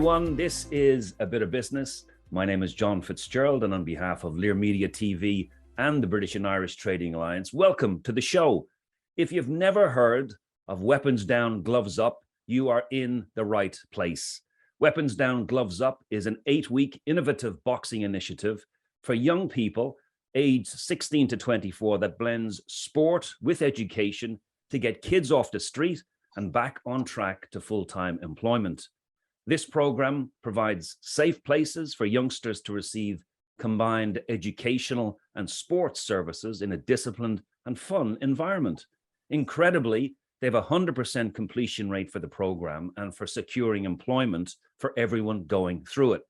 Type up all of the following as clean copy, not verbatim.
everyone. This is A Bit of Business. My name is John Fitzgerald, and on behalf of Lear Media TV and the British and Irish Trading Alliance, welcome to the show. If you've never heard of Weapons Down, Gloves Up, you are in the right place. Weapons Down, Gloves Up is an 8-week innovative boxing initiative for young people aged 16 to 24 that blends sport with education to get kids off the street and back on track to full-time employment. This program provides safe places for youngsters to receive combined educational and sports services in a disciplined and fun environment. Incredibly, they have a 100% completion rate for the program and for securing employment for everyone going through it.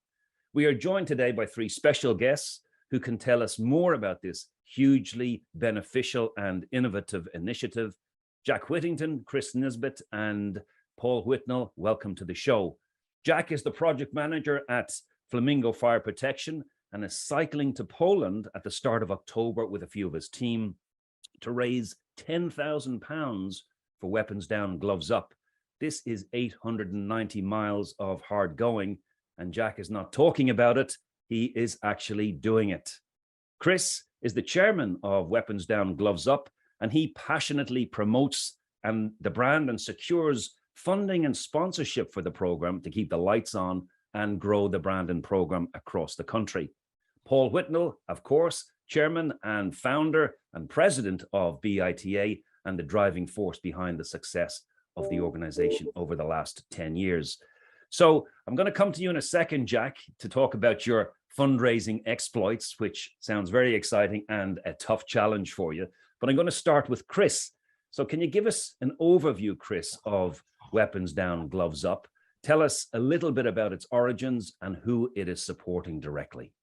We are joined today by 3 special guests who can tell us more about this hugely beneficial and innovative initiative. Jack Whittington, Chris Nisbet, and Paul Whitnell, welcome to the show. Jack is the project manager at Flamingo Fire Protection and is cycling to Poland at the start of October with a few of his team to raise £10,000 for Weapons Down, Gloves Up. This is 890 miles of hard going, and Jack is not talking about it, he is actually doing it. Chris is the chairman of Weapons Down, Gloves Up, and he passionately promotes the brand and secures funding and sponsorship for the program to keep the lights on and grow the brand and program across the country. Paul Whitnell, of course, chairman and founder and president of BITA and the driving force behind the success of the organization over the last 10 years. So I'm going to come to you in a second, Jack, to talk about your fundraising exploits, which sounds very exciting and a tough challenge for you. But I'm going to start with Chris. So can you give us an overview, Chris, of Weapons Down, Gloves Up? Tell us a little bit about its origins and who it is supporting directly.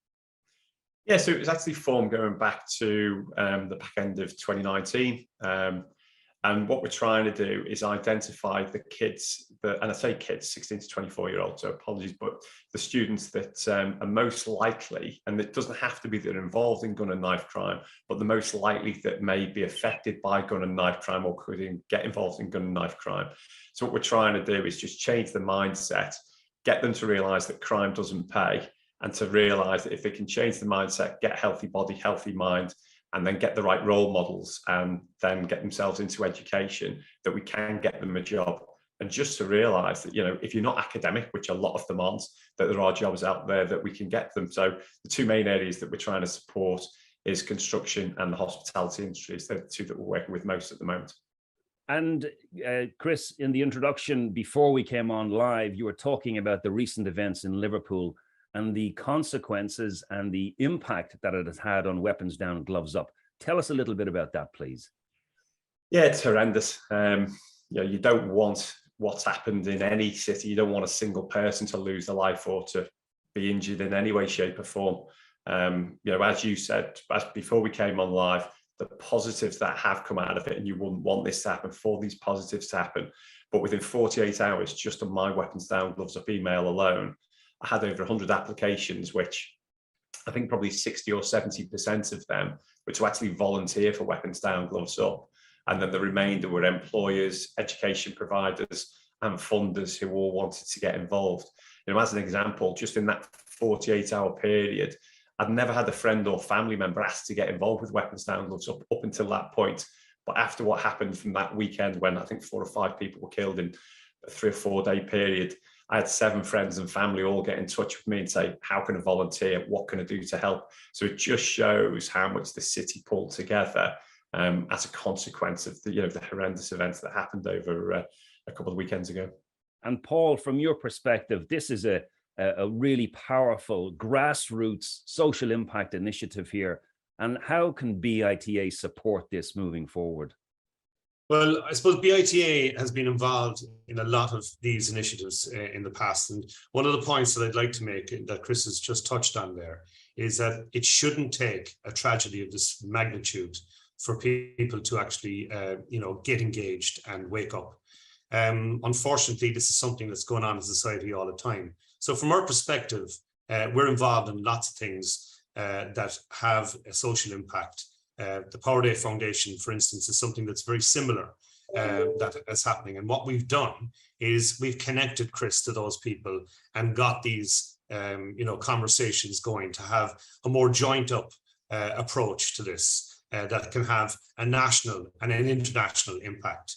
Yeah, so it was actually formed going back to the back end of 2019. And what we're trying to do is identify the kids, and I say kids, 16 to 24-year-olds, so apologies, but the students that are most likely, and it doesn't have to be that are involved in gun and knife crime, but the most likely that may be affected by gun and knife crime or could get involved in gun and knife crime. So what we're trying to do is just change the mindset, get them to realise that crime doesn't pay, and to realise that if they can change the mindset, get a healthy body, healthy mind, and then get the right role models and then get themselves into education, that we can get them a job. And just to realise that, you know, if you're not academic, which a lot of them aren't, that there are jobs out there that we can get them. So the 2 main areas that we're trying to support is construction and the hospitality industries. They're the 2 that we're working with most at the moment. And Chris, in the introduction, before we came on live, you were talking about the recent events in Liverpool and the consequences and the impact that it has had on Weapons Down, Gloves Up. Tell us a little bit about that, please. Yeah, it's horrendous. You know, you don't want what's happened in any city. You don't want a single person to lose their life or to be injured in any way, shape or form. You know, as you said, before we came on live, the positives that have come out of it, and you wouldn't want this to happen, for these positives to happen. But within 48 hours, just on my Weapons Down, Gloves Up email alone, I had over 100 applications, which I think probably 60 or 70% of them were to actually volunteer for Weapons Down, Gloves Up. And then the remainder were employers, education providers, and funders who all wanted to get involved. You know, as an example, just in that 48-hour period, I'd never had a friend or family member ask to get involved with Weapons Down, Gloves Up until that point. But after what happened from that weekend, when I think 4 or 5 people were killed in a 3 or 4 day period, I had 7 friends and family all get in touch with me and say, how can I volunteer? What can I do to help? So it just shows how much the city pulled together as a consequence of the, you know, the horrendous events that happened over a couple of weekends ago. And Paul, from your perspective, this is a really powerful grassroots social impact initiative here. And how can BITA support this moving forward? Well, I suppose BITA has been involved in a lot of these initiatives in the past. And one of the points that I'd like to make, that Chris has just touched on there, is that it shouldn't take a tragedy of this magnitude for people to actually, you know, get engaged and wake up. Unfortunately, this is something that's going on in society all the time. So from our perspective, we're involved in lots of things that have a social impact. The Power Day Foundation, for instance, is something that's very similar. that is happening. And what we've done is we've connected Chris to those people and got these conversations going to have a more joint up approach to this that can have a national and an international impact.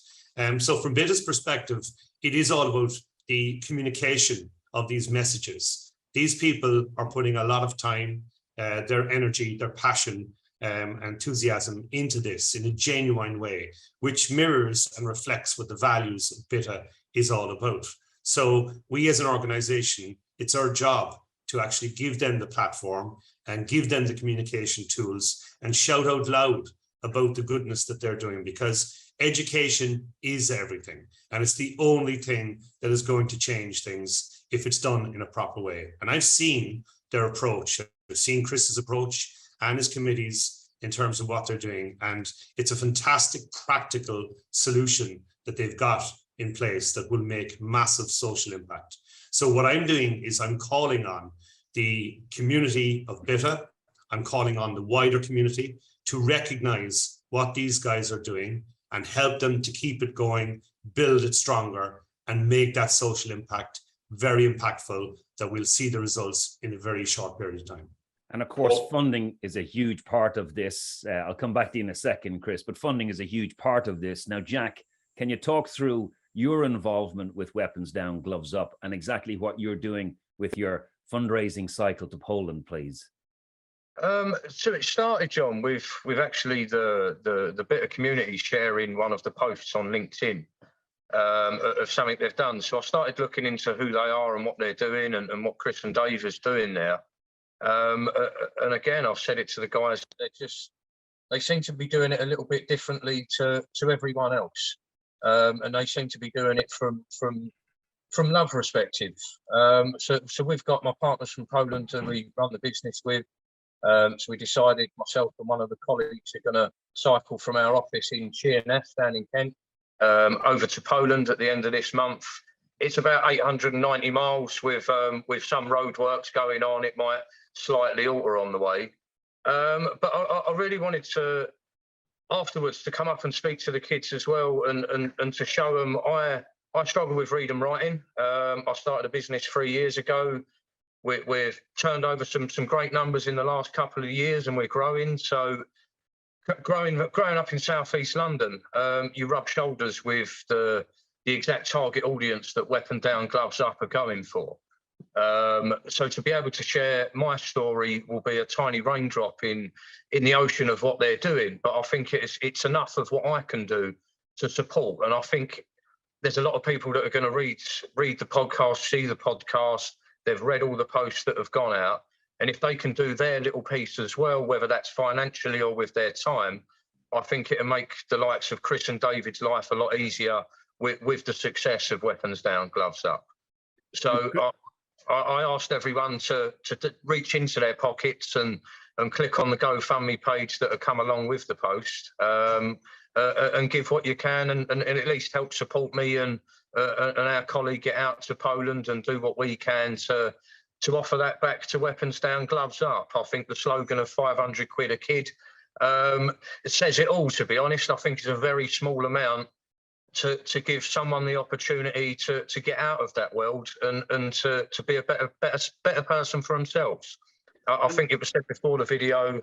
So from BITA's perspective, it is all about the communication of these messages. These people are putting a lot of time, their energy, their passion, enthusiasm into this in a genuine way, which mirrors and reflects what the values of BITA is all about. So we as an organization, it's our job to actually give them the platform and give them the communication tools and shout out loud about the goodness that they're doing, because education is everything. And it's the only thing that is going to change things if it's done in a proper way. And I've seen their approach. I've seen Chris's approach and his committees in terms of what they're doing. And it's a fantastic practical solution that they've got in place that will make massive social impact. So what I'm doing is I'm calling on the community of BITA, I'm calling on the wider community to recognize what these guys are doing and help them to keep it going, build it stronger, and make that social impact very impactful, that we'll see the results in a very short period of time. And of course, funding is a huge part of this. I'll come back to you in a second, Chris, but funding is a huge part of this. Now, Jack, can you talk through your involvement with Weapons Down, Gloves Up, and exactly what you're doing with your fundraising cycle to Poland, please? So it started, John, with actually the BITA community sharing one of the posts on LinkedIn of something they've done. So I started looking into who they are and what they're doing and what Chris and Dave is doing there. And again, I've said it to the guys, they seem to be doing it a little bit differently to everyone else. And they seem to be doing it from love perspective. So we've got my partners from Poland who we run the business with. So we decided, myself and one of the colleagues are going to cycle from our office in Sheerness down in Kent over to Poland at the end of this month. It's about 890 miles with some roadworks going on. It might slightly alter on the way. But I really wanted to, afterwards, to come up and speak to the kids as well and to show them I struggle with reading and writing. I started a business 3 years ago. We've turned over some great numbers in the last couple of years, and we're growing. So growing up in southeast London, you rub shoulders with the exact target audience that Weapon Down, Gloves Up are going for. So to be able to share my story will be a tiny raindrop in the ocean of what they're doing. But I think it's enough of what I can do to support. And I think there's a lot of people that are going to read the podcast, see the podcast. They've read all the posts that have gone out. And if they can do their little piece as well, whether that's financially or with their time, I think it'll make the likes of Chris and David's life a lot easier with the success of Weapons Down, Gloves Up. So I asked everyone to reach into their pockets and click on the GoFundMe page that have come along with the post and give what you can and at least help support me and our colleague get out to Poland and do what we can to offer that back to Weapons Down, Gloves Up. I think the slogan of 500 quid a kid, it says it all, to be honest. I think it's a very small amount to give someone the opportunity to get out of that world and to be a better person for themselves. I think it was said before the video,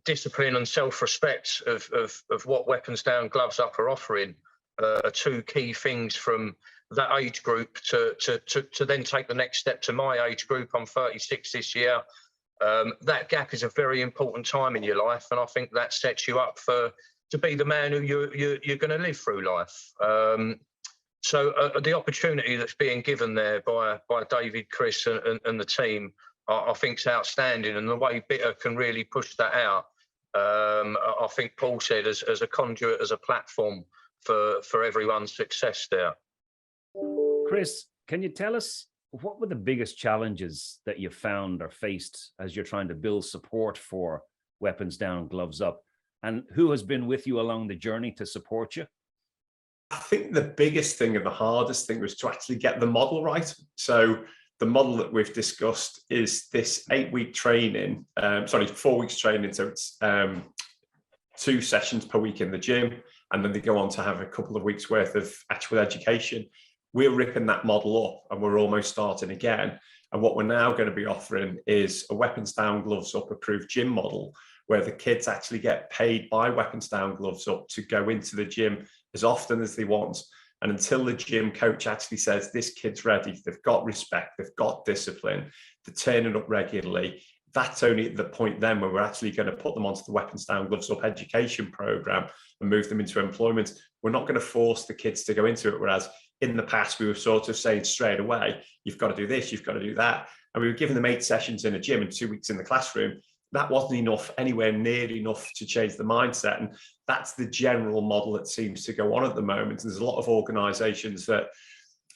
discipline and self-respect of what Weapons Down, Gloves Up are offering are two key things from that age group to then take the next step to my age group. I'm 36 this year. That gap is a very important time in your life, and I think that sets you up to be the man who you're going to live through life. So the opportunity that's being given there by David, Chris, and the team, I think is outstanding, and the way BITA can really push that out. I think Paul said as a conduit, as a platform for everyone's success there. Chris, can you tell us what were the biggest challenges that you found or faced as you're trying to build support for Weapons Down, Gloves Up? And who has been with you along the journey to support you? I think the biggest thing and the hardest thing was to actually get the model right. So the model that we've discussed is this 8-week training, 4 weeks training. So it's 2 sessions per week in the gym and then they go on to have a couple of weeks worth of actual education. We're ripping that model up and we're almost starting again. And what we're now going to be offering is a weapons down, gloves up approved gym model, where the kids actually get paid by weapons down, gloves up to go into the gym as often as they want. And until the gym coach actually says, this kid's ready, they've got respect, they've got discipline, they're turning up regularly, that's only at the point then where we're actually going to put them onto the weapons down, gloves up education program and move them into employment. We're not going to force the kids to go into it. Whereas in the past, we were sort of saying straight away, you've got to do this, you've got to do that. And we were giving them 8 sessions in a gym and 2 weeks in the classroom. That wasn't enough, anywhere near enough to change the mindset. And that's the general model that seems to go on at the moment. And there's a lot of organizations that,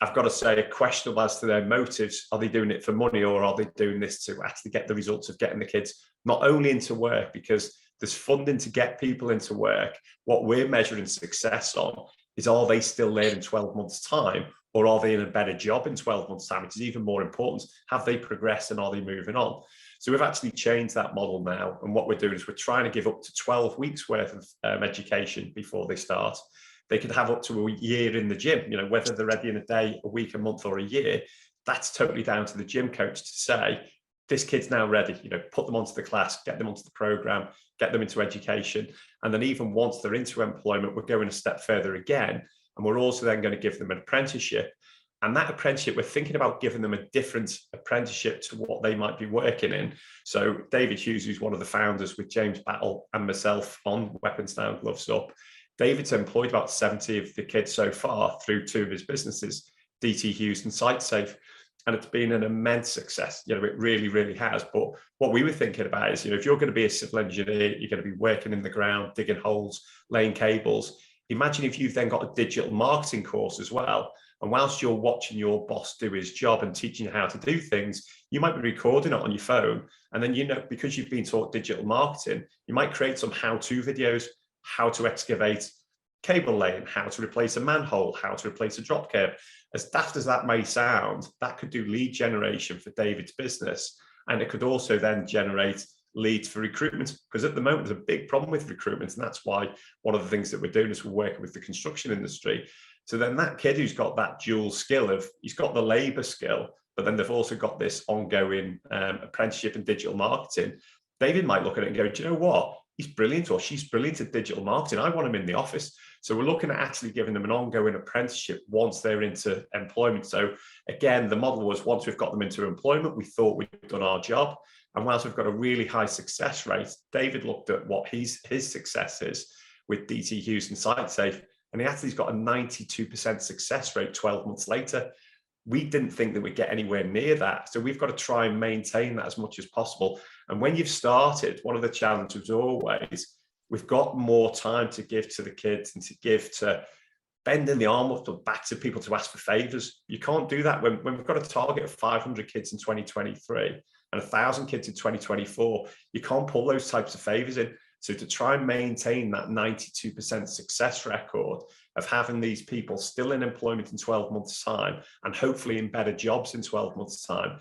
I've got to say, are questionable as to their motives. Are they doing it for money, or are they doing this to actually get the results of getting the kids not only into work, because there's funding to get people into work. What we're measuring success on is, are they still there in 12 months' time, or are they in a better job in 12 months' time, which is even more important. Have they progressed and are they moving on? So we've actually changed that model now. And what we're doing is we're trying to give up to 12 weeks worth of education before they start. They could have up to a year in the gym, whether they're ready in a day, a week, a month, or a year. That's totally down to the gym coach to say, this kid's now ready, put them onto the class, get them onto the program, get them into education. And then even once they're into employment, we're going a step further again. And we're also then going to give them an apprenticeship. And that apprenticeship, we're thinking about giving them a different apprenticeship to what they might be working in. So David Hughes, who's one of the founders with James Battle and myself on Weapons Down, Gloves Up, David's employed about 70 of the kids so far through 2 of his businesses, DT Hughes and SiteSafe. And it's been an immense success. It really, really has. But what we were thinking about is, if you're going to be a civil engineer, you're going to be working in the ground, digging holes, laying cables. Imagine if you've then got a digital marketing course as well. And whilst you're watching your boss do his job and teaching you how to do things, you might be recording it on your phone. And then, because you've been taught digital marketing, you might create some how-to videos, how to excavate cable laying, how to replace a manhole, how to replace a drop curb. As daft as that may sound, that could do lead generation for David's business. And it could also then generate leads for recruitment, because at the moment there's a big problem with recruitment. And that's why one of the things that we're doing is we're working with the construction industry. So then that kid who's got that dual skill of, he's got the labor skill, but then they've also got this ongoing apprenticeship in digital marketing. David might look at it and go, do you know what? He's brilliant, or she's brilliant at digital marketing. I want him in the office. So we're looking at actually giving them an ongoing apprenticeship once they're into employment. So again, the model was, once we've got them into employment, we thought we'd done our job. And whilst we've got a really high success rate, David looked at what his success is with DT Hughes and SiteSafe, and he actually's got a 92% success rate 12 months later. We didn't think that we'd get anywhere near that. So we've got to try and maintain that as much as possible. And when you've started, one of the challenges is always, we've got more time to give to the kids and to give to bending the arm up to back to people to ask for favors. You can't do that when we've got a target of 500 kids in 2023 and 1,000 kids in 2024. You can't pull those types of favors in. So to try and maintain that 92% success record of having these people still in employment in 12 months' time and hopefully in better jobs in 12 months' time,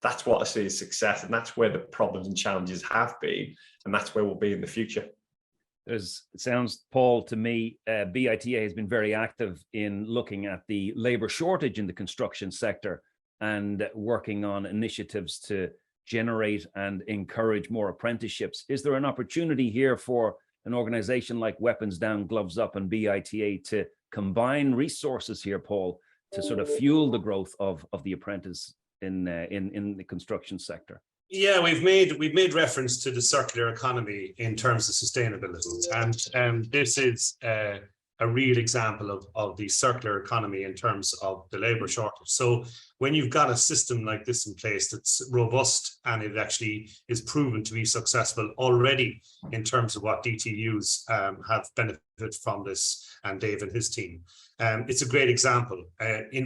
that's what I see as success. And that's where the problems and challenges have been. And that's where we'll be in the future. It sounds, Paul, to me, BITA has been very active in looking at the labour shortage in the construction sector and working on initiatives to generate and encourage more apprenticeships. Is there an opportunity here for an organization like Weapons Down, Gloves Up and BITA to combine resources here, Paul, to sort of fuel the growth of the apprentice in the construction sector? Yeah, we've made reference to the circular economy in terms of sustainability, and this is a real example of the circular economy in terms of the labour shortage. So when you've got a system like this in place that's robust and it actually is proven to be successful already in terms of what DTUs have benefited from this, and Dave and his team, it's a great example.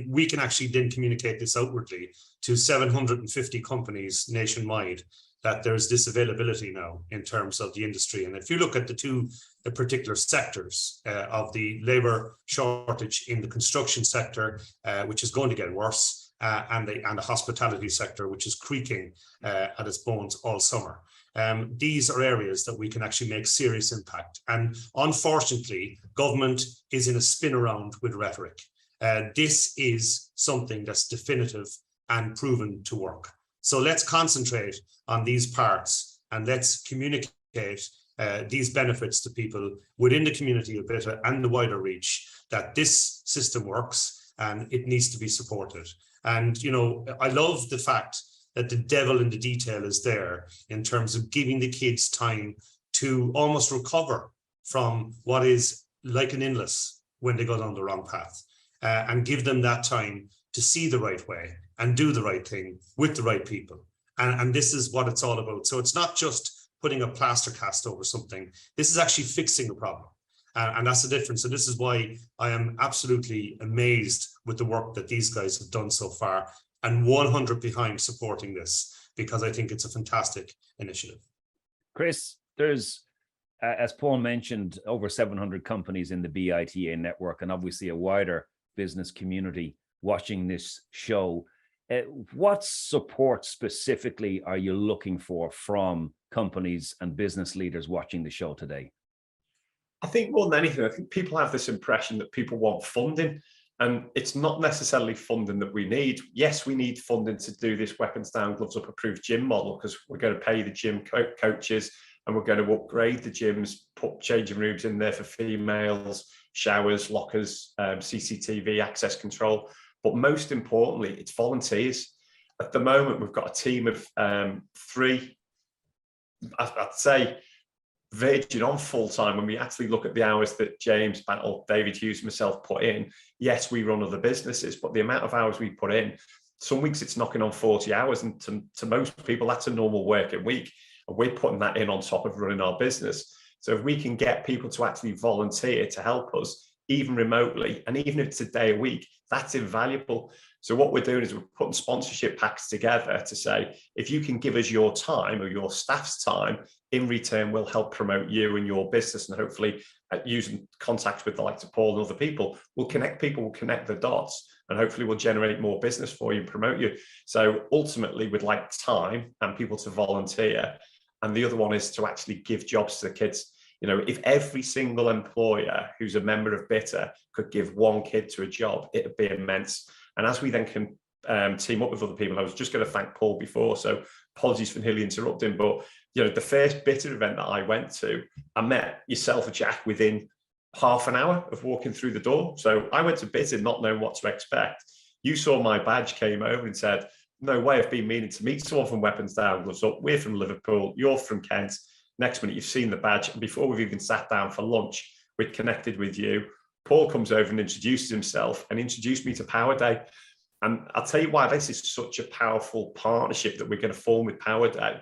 We can actually then communicate this outwardly to 750 companies nationwide that there's this availability now in terms of the industry. And if you look at the particular sectors of the labour shortage in the construction sector, which is going to get worse, and the hospitality sector, which is creaking at its bones all summer. These are areas that we can actually make serious impact. And unfortunately, government is in a spin around with rhetoric. This is something that's definitive and proven to work. So let's concentrate on these parts and let's communicate these benefits to people within the community of BITA and the wider reach, that this system works and it needs to be supported. And, you know, I love the fact that the devil in the detail is there in terms of giving the kids time to almost recover from what is like an illness when they go down the wrong path, and give them that time to see the right way and do the right thing with the right people. And this is what it's all about. So it's not just putting a plaster cast over something. This is actually fixing a problem. And that's the difference. And this is why I am absolutely amazed with the work that these guys have done so far, and 100 behind supporting this, because I think it's a fantastic initiative. Chris, there's, as Paul mentioned, over 700 companies in the BITA network, and obviously a wider business community watching this show. What support specifically are you looking for from companies and business leaders watching the show today? I think more than anything, I think people have this impression that people want funding, and it's not necessarily funding that we need. Yes, we need funding to do this weapons down, gloves up approved gym model, because we're going to pay the gym coaches and we're going to upgrade the gyms, put changing rooms in there for females, showers, lockers, CCTV, access control. But most importantly, it's volunteers. At the moment, we've got a team of 3, I'd say, verging on full time. When we actually look at the hours that James Battle, David Hughes, and myself put in, yes, we run other businesses, but the amount of hours we put in, some weeks it's knocking on 40 hours. And to most people, that's a normal working week. And we're putting that in on top of running our business. So if we can get people to actually volunteer to help us, even remotely, and even if it's a day a week, that's invaluable. So what we're doing is we're putting sponsorship packs together to say, if you can give us your time or your staff's time, in return, we'll help promote you and your business, and hopefully using contacts with the likes of Paul and other people, we'll connect people, we'll connect the dots, and hopefully we'll generate more business for you and promote you. So ultimately, we'd like time and people to volunteer. And the other one is to actually give jobs to the kids. You know, if every single employer who's a member of BITA could give one kid to a job, it'd be immense. And as we then can team up with other people, I was just going to thank Paul before, so apologies for nearly interrupting, but you know, the first BITA event that I went to, I met yourself, Jack, within half an hour of walking through the door. So I went to BITA not knowing what to expect. You saw my badge, came over and said, no way, I've been meaning to meet someone from Weapons Down, Gloves Up. We're from Liverpool, you're from Kent. Next minute, you've seen the badge. And before we've even sat down for lunch, we'd connected with you. Paul comes over and introduces himself and introduced me to Power Day. And I'll tell you why this is such a powerful partnership that we're going to form with Power Day.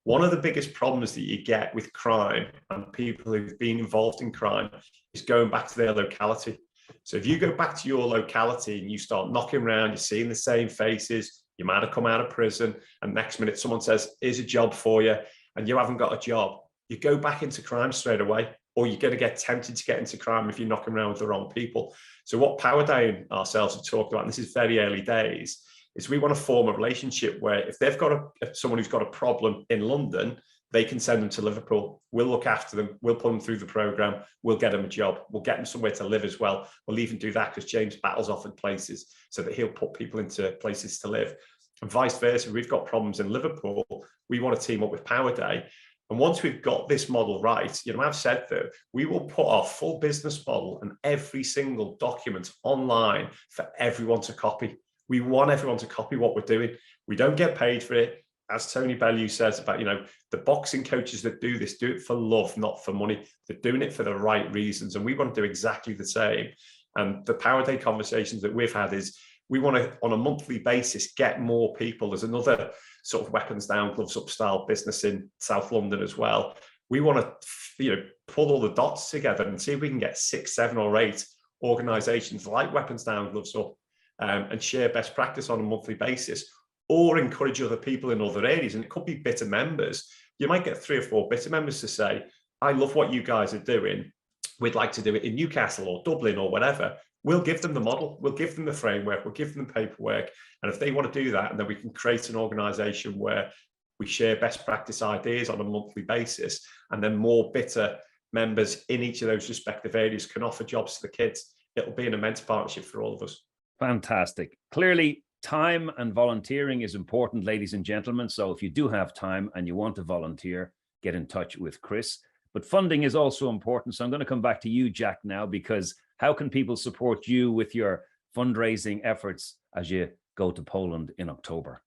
One of the biggest problems that you get with crime and people who've been involved in crime is going back to their locality. So if you go back to your locality and you start knocking around, you're seeing the same faces, you might have come out of prison, and next minute someone says, here's a job for you, and you haven't got a job, you go back into crime straight away, or you're going to get tempted to get into crime if you're knocking around with the wrong people. So what Power Day and ourselves have talked about, and this is very early days, is we want to form a relationship where if they've got someone who's got a problem in London, they can send them to Liverpool. We'll look after them. We'll put them through the program. We'll get them a job. We'll get them somewhere to live as well. We'll even do that because James Battle's offered places so that he'll put people into places to live. And vice versa, we've got problems in Liverpool. We want to team up with Power Day. And once we've got this model right, you know, I've said that we will put our full business model and every single document online for everyone to copy. We want everyone to copy what we're doing. We don't get paid for it. As Tony Bellew says about, you know, the boxing coaches that do this, do it for love, not for money. They're doing it for the right reasons. And we want to do exactly the same. And the Power Day conversations that we've had is we want to, on a monthly basis, get more people. There's another sort of Weapons Down, Gloves Up style business in South London as well. We want to, you know, pull all the dots together and see if we can get 6, 7 or 8 organizations like Weapons Down, Gloves Up, and share best practice on a monthly basis, or encourage other people in other areas. And it could be BITA members. You might get 3 or 4 BITA members to say, I love what you guys are doing. We'd like to do it in Newcastle or Dublin or whatever. we'll give them the model, we'll give them the framework, we'll give them the paperwork. And if they want to do that, and then we can create an organization where we share best practice ideas on a monthly basis, and then more BITA members in each of those respective areas can offer jobs to the kids, it'll be an immense partnership for all of us. Fantastic. Clearly, time and volunteering is important, ladies and gentlemen. So if you do have time and you want to volunteer, get in touch with Chris. But funding is also important. So I'm going to come back to you, Jack, now, because how can people support you with your fundraising efforts as you go to Poland in October?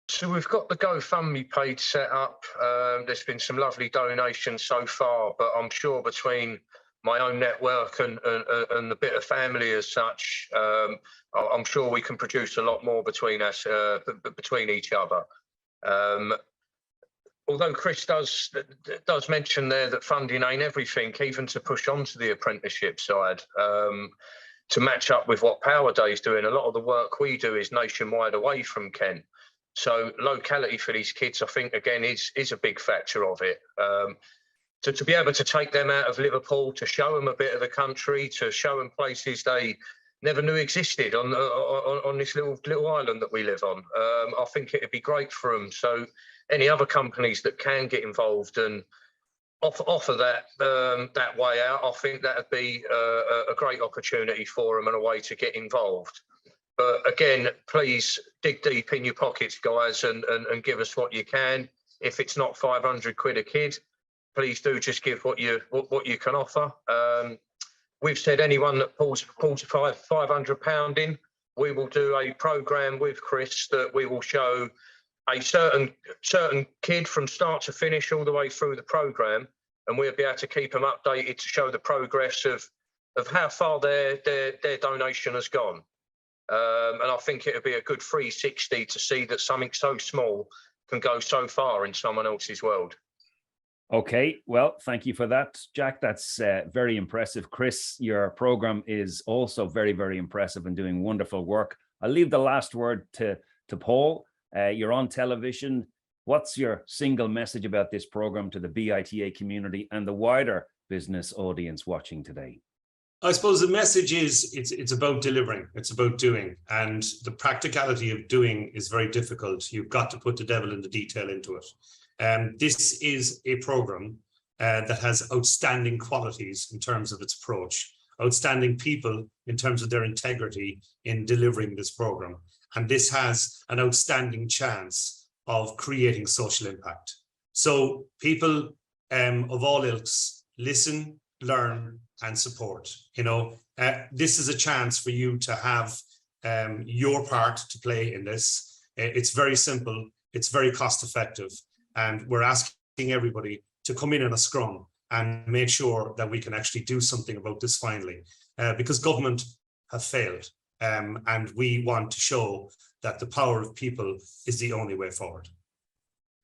So we've got the GoFundMe page set up. There's been some lovely donations so far, but I'm sure between my own network and the BITA family as such, I'm sure we can produce a lot more between us, between each other. Although Chris does mention there that funding ain't everything, even to push on to the apprenticeship side, to match up with what Power Day is doing. A lot of the work we do is nationwide away from Kent. So locality for these kids, I think, again, is a big factor of it. To be able to take them out of Liverpool, to show them a bit of the country, to show them places they never knew existed on this little island that we live on. I think it'd be great for them. So any other companies that can get involved and offer that way out, I think that'd be a great opportunity for them and a way to get involved. But again, please dig deep in your pockets, guys, and give us what you can. If it's not 500 quid a kid, please do just give what you can offer. We've said anyone that pulls £500 in, we will do a programme with Chris that we will show a certain kid from start to finish all the way through the programme, and we'll be able to keep them updated to show the progress of how far their donation has gone. And I think it would be a good 360 to see that something so small can go so far in someone else's world. Okay, well, thank you for that, Jack. That's very impressive. Chris, your program is also very, very impressive and doing wonderful work. I'll leave the last word to Paul. You're on television. What's your single message about this program to the BITA community and the wider business audience watching today? I suppose the message is it's about delivering, it's about doing, and the practicality of doing is very difficult. You've got to put the devil in the detail into it. This is a program that has outstanding qualities in terms of its approach, outstanding people in terms of their integrity in delivering this program. And this has an outstanding chance of creating social impact. So people of all ilks, listen, learn, and support. This is a chance for you to have your part to play in this. It's very simple, it's very cost effective. And we're asking everybody to come in a scrum and make sure that we can actually do something about this finally, because government have failed. And we want to show that the power of people is the only way forward.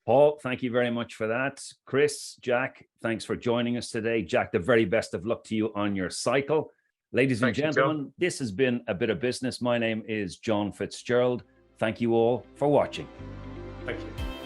Paul, thank you very much for that. Chris, Jack, thanks for joining us today. Jack, the very best of luck to you on your cycle. Ladies and gentlemen, this has been A Bit of Business. My name is John Fitzgerald. Thank you all for watching. Thank you.